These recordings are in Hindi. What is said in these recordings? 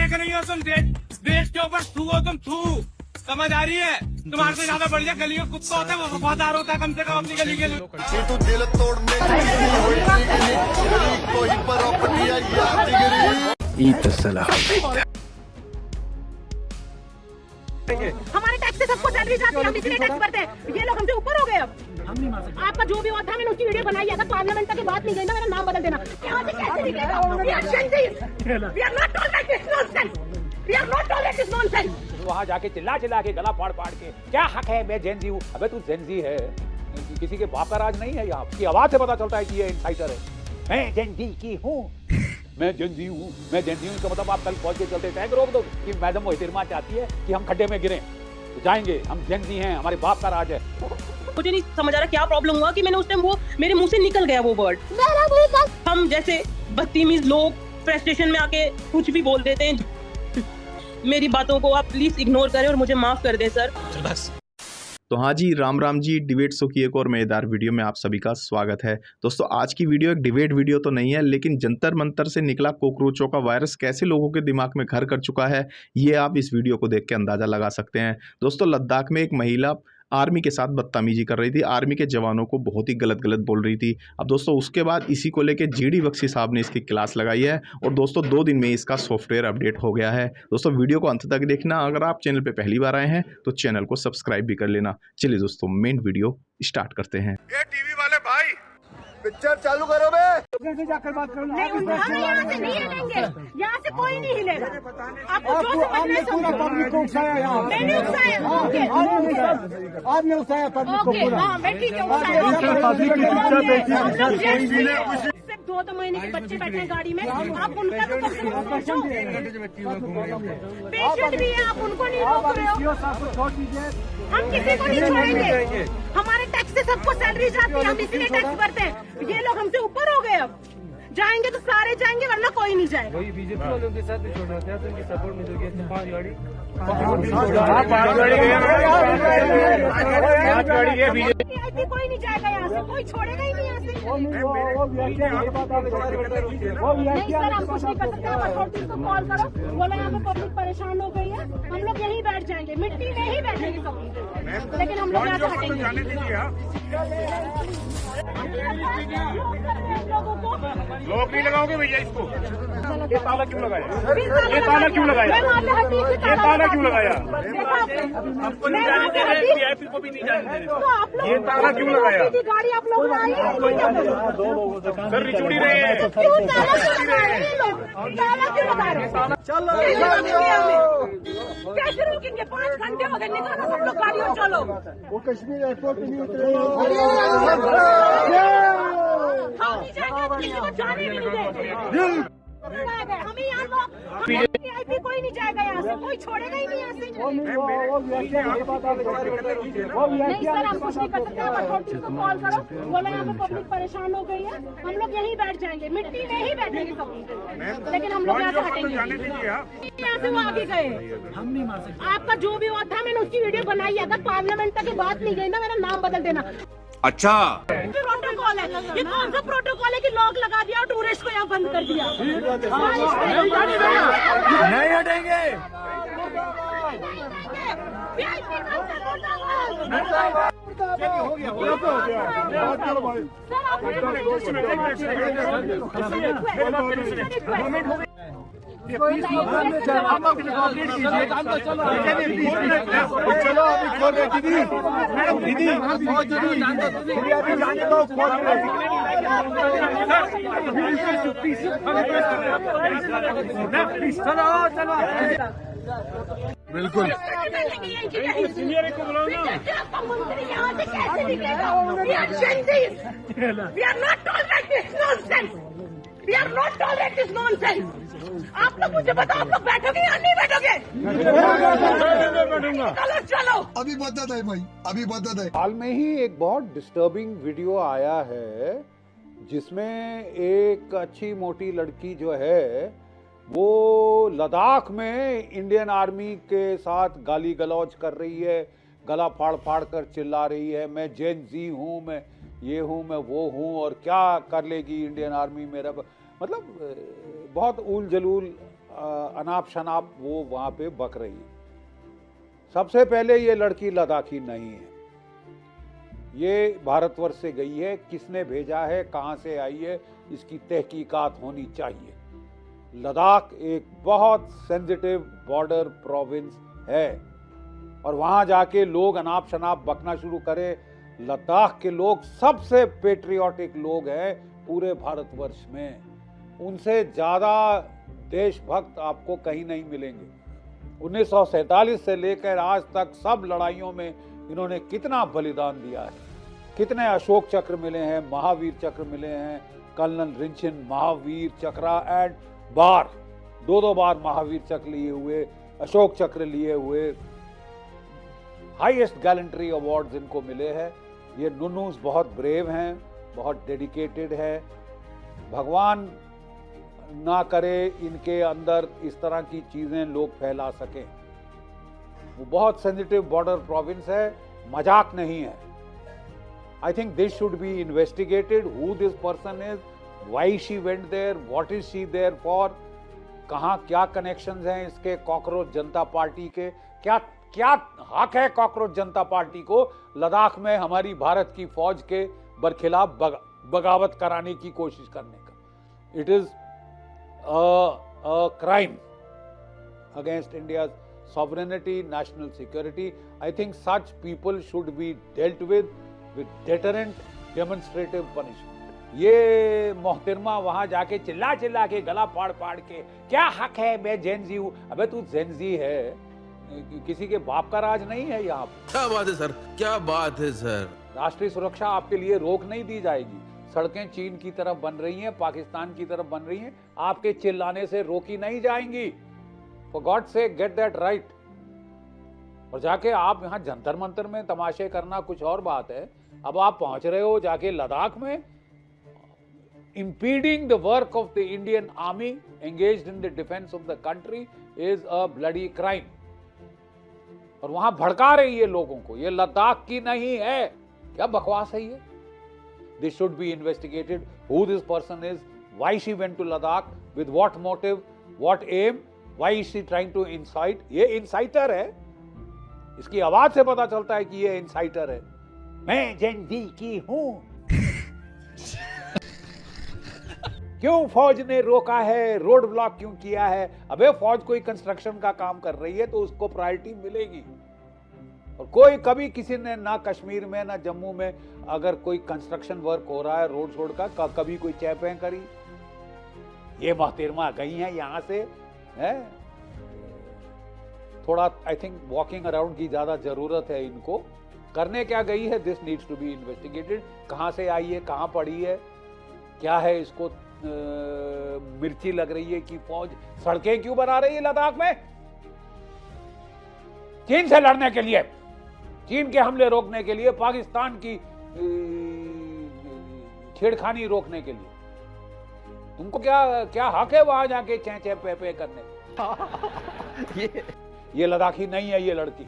देख रही हो तुम, देश के ऊपर थू हो तुम, थू समझ आ रही है? तुम्हारे से ज्यादा बढ़िया गली का कुत्ता होता है, वो वफादार होता है कम से कम अपनी गली के लिए। तू दिल तोड़ने कोई प्रॉपर्टी हमारे टैक्स से सबको सैलरी जाती है, हम इसलिए टैक्स भरते हैं। ये लोग हमसे ऊपर हो गए। अब आपका जो भी हुआ था, मैंने उसकी वीडियो बनाई। अगर पार्लियामेंट तक की बात नहीं गई ना, मेरा नाम बदल देना। यहाँ से कैसे दिखेगा? We are Gen Zs. We are not tolerate this nonsense. We are not tolerate this nonsense. वहाँ जाके चिल्ला के गला फाड़ के क्या हक है, मैं जेनजी हूँ। अबे तू जेनजी है, किसी के बाप का राज नहीं है यहाँ। की आवाज से पता चलता है कि ये इनसाइडर है। मैं जेनजी की हूँ, मैं जेनजी हूँ, मैं जेनजी हूँ। तो मतलब आप कल पहुंच के चलते टैंक रोक दो कि मैडम मोहितरमा चाहती है कि हम खड्डे में गिरें, तो जाएंगे। हम जेनजी हैं, हमारे बाप का राज है। मुझे नहीं समझ आ रहा क्या प्रॉब्लम हुआ कि मैंने उस टाइम वो मेरे मुंह से निकल गया वो वर्ड। हम जैसे बदतमीज लोग फ्रस्ट्रेशन में आके कुछ भी बोल देते हैं। मेरी बातों को आप प्लीज इग्नोर करें और मुझे माफ कर दें सर। बस। तो हाँ जी, राम राम जी। डिबेट शो की एक और मज़ेदार वीडियो में आप सभी का स्वागत है। दोस्तों, आज की वीडियो एक डिबेट वीडियो तो नहीं है, लेकिन जंतर मंतर से निकला कॉकरोचों का वायरस कैसे लोगों के दिमाग में घर कर चुका है, ये आप इस वीडियो को देख के अंदाज़ा लगा सकते हैं। दोस्तों, लद्दाख में एक महिला आर्मी के साथ बदतमीजी कर रही थी, आर्मी के जवानों को बहुत ही गलत बोल रही थी। अब दोस्तों, उसके बाद इसी को लेके जीडी बख्शी साहब ने इसकी क्लास लगाई है और दोस्तों 2 दिन में इसका सॉफ्टवेयर अपडेट हो गया है। दोस्तों, वीडियो को अंत तक देखना। अगर आप चैनल पे पहली बार आए हैं तो चैनल को सब्सक्राइब भी कर लेना। चलिए दोस्तों, मेन वीडियो स्टार्ट करते हैं। ये टीवी वाले भाई पिक्चर चालू करो बे। जाकर बात करो। नहीं, हम यहाँ से नहीं हिलेंगे। यहाँ से कोई नहीं हिलेगा। आपको जो समझना है पब्लिक को उकसाया यहाँ। मैंने उकसाया। आपने उकसाया पब्लिक को पूरा। हाँ, मैं ठीक है, उकसाया। सिर्फ 2 महीने के बच्चे बैठे हैं गाड़ी में, आप उनका तो कम से कम सोचो। पेशेंट भी है, आप उनको नहीं रोक रहे हो। हम किसी को नहीं छोड़ेंगे। हमारे टैक्स से सबको सैलरी जाती है, हम इसलिए टैक्स भरते हैं। ये लोग हमसे ऊपर हो गए। अब जाएंगे तो सारे जाएंगे, वरना कोई नहीं जाएगा। वही बीजेपी वालों के साथ भी छोड़ना होता है, तो इनकी सपोर्ट मिलेगी। 5 गाड़ी कोई नहीं जाएगा यहाँ से, कोई छोड़ेगा ही नहीं यहाँ से। नहीं सर, हम कुछ नहीं कर सकते। आप अथॉरिटी को कॉल करो, बोला यहाँ पे पब्लिक परेशान हो गई है, हम लोग यहीं बैठ जाएंगे, मिट्टी में ही बैठेंगे सब, लेकिन हम लोग यहाँ से हटेंगे। लोग नहीं लगाओगे भैया इसको? ये ताला क्यों लगाया? ये ताला क्यों लगाया? ये ताला क्यों लगाया? आपको नहीं जाने दे रहे, वीआईपी को भी नहीं जाने दे रहे। ये ताला क्यों लगाया? गाड़ी आप लोग सर रिचुड़ी रहे हैं। क्यों ताला क्यों लगा रहे हैं लोग? ताला क्यों लगा रहे हैं? कैसे रोकेंगे? 5 घंटे हो गए, निकालो सब लोग गाड़ी और चलो। वो कश्मीर एयरपोर्ट नहीं उतरे। हम नहीं जाएंगे, किसी को जाने भी नहीं देंगे। हमें यहाँ लोग, वीआईपी कोई नहीं जाएगा यहाँ से, कोई छोड़ेगा ही नहीं यहाँ से। नहीं सर, हम कुछ नहीं कर सकते। आप अथॉरिटी को कॉल करो, बोला यहाँ पे पब्लिक परेशान हो गई है, हम लोग यहीं बैठ जाएंगे, मिट्टी में ही बैठेंगे सब, लेकिन हम लोग यहाँ से हटेंगे। यहाँ से वो आगे गए, हम नहीं मार सकते। आपका जो भी हुआ था, मैंने उसकी वीडियो बनाई है। अगर पार्लियामेंट तक की बात नहीं गई ना, मेरा नाम बदल देना। अच्छा, प्रोटोकॉल है, ये कौन सा प्रोटोकॉल है कि लॉक लगा दिया और टूरिस्ट को यहाँ बंद कर दिया? नहीं हटेंगे। बिल्कुल सीनियर को बुलाओ ना। मंत्री यहाँ से कैसे निकलेगा? We are Gen Zs. We are not tolerate this nonsense. We are not tolerate this nonsense. आप लोग मुझे बताओ, आप लोग बैठोगे या नहीं बैठोगे? चलो चलो। अभी बदत है भाई, अभी बदत है। हाल में ही एक बहुत डिस्टर्बिंग वीडियो आया है, जिसमें एक अच्छी मोटी लड़की जो है वो लद्दाख में इंडियन आर्मी के साथ गाली गलौज कर रही है, गला फाड़ कर चिल्ला रही है, मैं जेन जी हूँ, मैं ये हूँ, मैं वो हूँ, और क्या कर लेगी इंडियन आर्मी मेरा। मतलब बहुत ऊल जलूल अनाप शनाप वो वहां पे बक रही है। सबसे पहले ये लड़की लद्दाखी नहीं है, ये भारतवर्ष से गई है, किसने भेजा है, कहां से आई है, इसकी तहकीकात होनी चाहिए। लद्दाख एक बहुत सेंसिटिव बॉर्डर प्रोविंस है और वहां जाके लोग अनाप शनाप बकना शुरू करें। लद्दाख के लोग सबसे पेट्रियाटिक लोग हैं पूरे भारतवर्ष में, उनसे ज्यादा देशभक्त आपको कहीं नहीं मिलेंगे। 1947 से लेकर आज तक सब लड़ाइयों में इन्होंने कितना बलिदान दिया है, कितने अशोक चक्र मिले हैं, महावीर चक्र मिले हैं, कर्नल रिंचन महावीर चक्र एंड बार 2-2 बार महावीर चक्र लिए हुए, अशोक चक्र लिए हुए, हाईएस्ट गैलेंट्री अवार्ड्स इनको मिले हैं। ये नुन्नूस बहुत ब्रेव हैं, बहुत डेडिकेटेड है। भगवान ना करे इनके अंदर इस तरह की चीजें लोग फैला सकें। वो बहुत सेंसिटिव बॉर्डर प्रोविंस है, मजाक नहीं है। I think this should be investigated, who this person is, why she went there, what is she there for, कहाँ क्या कनेक्शंस हैं इसके कॉकरोच जनता पार्टी के, क्या क्या हक है कॉकरोच जनता पार्टी को लद्दाख में हमारी भारत की फौज के बरखिलाफ बगावत कराने की कोशिश करने का। It is a crime against India's sovereignty, national security. I think such people should be dealt with deterrent, demonstrative punishment. ये मोहतरमा वहां जाके चिल्ला चिल्ला के गला फाड़ फाड़ के क्या हक है, मैं जेनजी हूं। अबे तू जेनजी है, किसी के बाप का राज नहीं है यहाँ पे। क्या बात है सर, क्या बात है सर। राष्ट्रीय सुरक्षा आपके लिए रोक नहीं दी जाएगी। सड़कें चीन की तरफ बन रही हैं, पाकिस्तान की तरफ बन रही हैं, आपके चिल्लाने से रोकी नहीं जाएंगी। फॉर गॉड से गेट दैट राइट। और जाके आप यहाँ जंतर मंतर में तमाशे करना कुछ और बात है, अब आप पहुंच रहे हो जाके लद्दाख में। impeding the work of the Indian army engaged in the defense of the country is a bloody crime. और वहां भड़का रही है लोगों को, ये लद्दाख की नहीं है। क्या बकवास है ये। This should be investigated, who this person is, why she went to Ladakh, with what motive, what aim, why is she trying to incite। ये इंसाइटर है, इसकी आवाज से पता चलता है कि ये इंसाइटर है। मैं जेनजी की हूं। क्यों फौज ने रोका है, रोड ब्लॉक क्यों किया है। अबे फौज कोई कंस्ट्रक्शन का काम कर रही है तो उसको प्रायोरिटी मिलेगी। और कोई कभी किसी ने ना कश्मीर में ना जम्मू में अगर कोई कंस्ट्रक्शन वर्क हो रहा है रोड छोड़ का कभी कोई चैपें करी। ये मोहतरमा गई हैं यहाँ से है, थोड़ा आई थिंक वॉकिंग अराउंड की ज्यादा जरूरत है इनको। करने क्या गई है, this needs to be investigated. कहां से आई है, कहां पड़ी है, क्या है इसको मिर्ची लग रही है कि फौज सड़कें क्यों बना रही है लद्दाख में। चीन से लड़ने के लिए, चीन के हमले रोकने के लिए, पाकिस्तान की छेड़खानी रोकने के लिए। तुमको क्या क्या हक है वहां जाके चै चै पे पे करने। ये लद्दाखी नहीं है ये लड़की।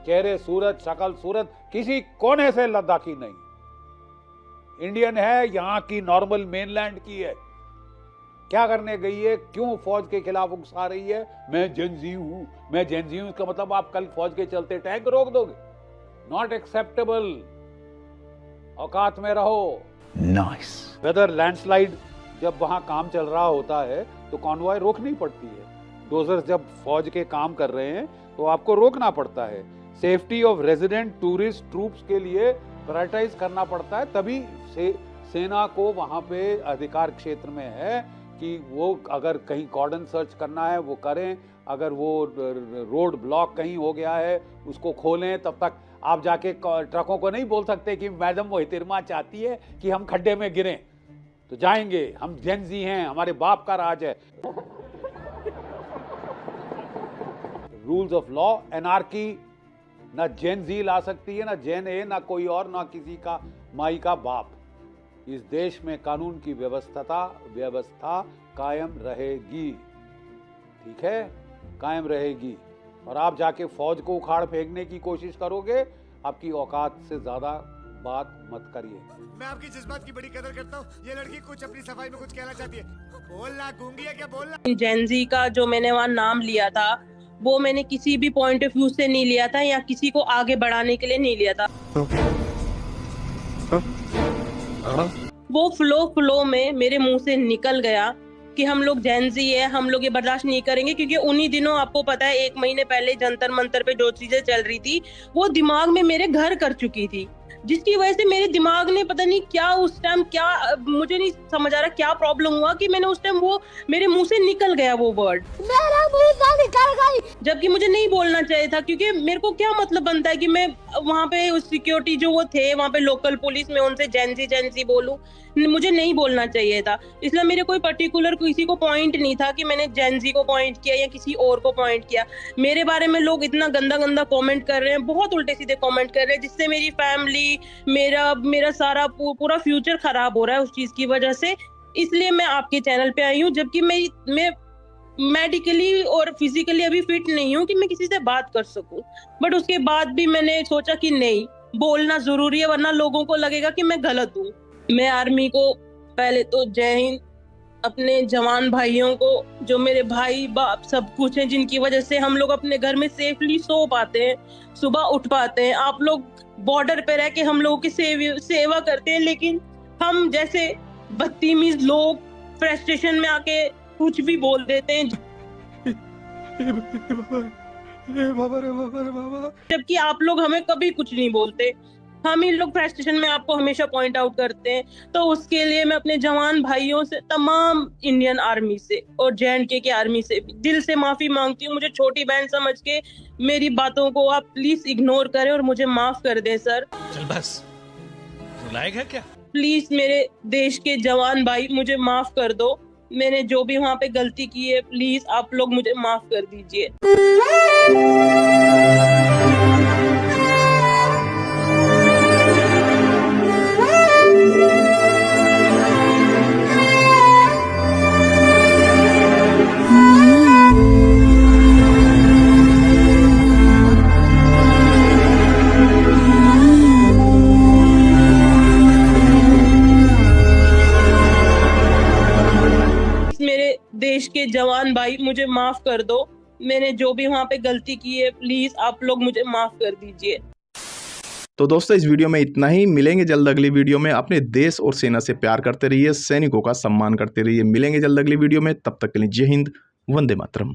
चेहरे सूरत, शक्ल सूरत किसी कोने से लद्दाखी नहीं, इंडियन है, यहाँ की नॉर्मल मेनलैंड की है। क्या करने गई है, क्यों फौज के खिलाफ उकसा रही है। मैं जेनजी हूं, मैं जेनजी हूं, इसका मतलब आप कल फौज के चलते टैंक रोक दोगे। Not acceptable. औकात में रहो। नाइस। वेदर लैंडस्लाइड जब वहां काम चल रहा होता है तो कॉन्वॉय रोकनी पड़ती है। डोजर्स जब फौज के काम कर रहे हैं तो आपको रोकना पड़ता है। Safety of resident tourist troops के लिए प्रायोरिटाइज करना पड़ता है, तभी सेना को वहां पे अधिकार क्षेत्र में है कि वो अगर कहीं कॉर्डन सर्च करना है वो करें, अगर वो रोड ब्लॉक कहीं हो गया है उसको खोलें। तब तक आप जाके ट्रकों को नहीं बोल सकते कि मैडम मोहतरमा चाहती है कि हम खड्डे में गिरें तो जाएंगे, हम जेनजी हैं, हमारे बाप का राज है। रूल्स ऑफ लॉ, एनार्की ना जेनजी ला सकती है, ना जेन ए, ना कोई और, ना किसी का माई का बाप। इस देश में कानून की व्यवस्था कायम रहेगी, ठीक है, कायम रहेगी। और आप जाके फौज को उखाड़ फेंकने की कोशिश करोगे, आपकी औकात से ज्यादा बात मत करिए। मैं आपकी जज्बात की बड़ी कदर करता हूँ। ये लड़की कुछ अपनी सफाई में कुछ कहना चाहती है। बोलना, गूंगी है क्या? बोलना। जेनजी का जो मैंने वहाँ नाम लिया था वो मैंने किसी भी पॉइंट ऑफ व्यू से नहीं लिया था या किसी को आगे बढ़ाने के लिए नहीं लिया था। वो फ्लो में मेरे मुंह से निकल गया कि हम लोग जेनजी है, हम लोग ये बर्दाश्त नहीं करेंगे, क्योंकि उन्हीं दिनों आपको पता है 1 महीने पहले जंतर मंतर पे जो चीजें चल रही थी वो दिमाग में मेरे घर कर चुकी थी, जिसकी वजह से मेरे दिमाग ने पता नहीं क्या उस टाइम क्या, मुझे नहीं समझ आ रहा क्या प्रॉब्लम हुआ कि मैंने उस टाइम वो मेरे मुंह से निकल गया वो वर्ड, मेरा मुंह से निकल गई, जबकि मुझे नहीं बोलना चाहिए था। क्योंकि मेरे को क्या मतलब बनता है कि मैं वहाँ पे सिक्योरिटी जो वो थे वहाँ पे लोकल पुलिस में उनसे जेनजी बोलूं, मुझे नहीं बोलना चाहिए था। इसलिए मेरे कोई पर्टिकुलर किसी को पॉइंट नहीं था कि मैंने जेनजी को पॉइंट किया या किसी और को पॉइंट किया। मेरे बारे में लोग इतना गंदा कमेंट कर रहे हैं, बहुत उल्टे सीधे कमेंट कर रहे हैं, जिससे मेरी फैमिली, मेरा सारा पूरा फ्यूचर खराब हो रहा है उस चीज की वजह से। इसलिए मैं आपके चैनल पे आई हूँ, जबकि मैं मेडिकली और फिजिकली अभी फिट नहीं हूँ कि मैं किसी से बात कर सकूं। बट उसके बाद भी मैंने सोचा कि नहीं, बोलना जरूरी है, वरना लोगों को लगेगा कि मैं गलत हूँ। मैं आर्मी को पहले तो जय हिंद, अपने जवान भाइयों को जो मेरे भाई बाप सब कुछ हैं, जिनकी वजह से हम लोग अपने घर में सेफली सो पाते हैं, सुबह उठ पाते हैं। आप लोग बॉर्डर पे रह के हम लोगों की सेवा करते हैं, लेकिन हम जैसे बदतमीज लोग फ्रस्ट्रेशन में आके कुछ भी बोल देते हैं, जबकि आप लोग हमें कभी कुछ नहीं बोलते। हम ही लोग फ्रस्ट्रेशन में आपको हमेशा पॉइंट आउट करते हैं। तो उसके लिए मैं अपने जवान भाइयों से, तमाम इंडियन आर्मी से और JNK के आर्मी से भी दिल से माफी मांगती हूँ। मुझे छोटी बहन समझ के मेरी बातों को आप प्लीज इग्नोर करें और मुझे माफ कर दें सर। चल बस, रुलाएगा क्या? प्लीज मेरे देश के जवान भाई मुझे माफ कर दो। मैंने जो भी वहाँ पे गलती की है, प्लीज आप लोग मुझे माफ कर दीजिए। मेरे देश के जवान भाई मुझे माफ कर दो। मैंने जो भी वहाँ पे गलती की है, प्लीज आप लोग मुझे माफ कर दीजिए। तो दोस्तों इस वीडियो में इतना ही। मिलेंगे जल्द अगली वीडियो में। अपने देश और सेना से प्यार करते रहिए, सैनिकों का सम्मान करते रहिए। मिलेंगे जल्द अगली वीडियो में, तब तक के लिए जय हिंद, वंदे मातरम।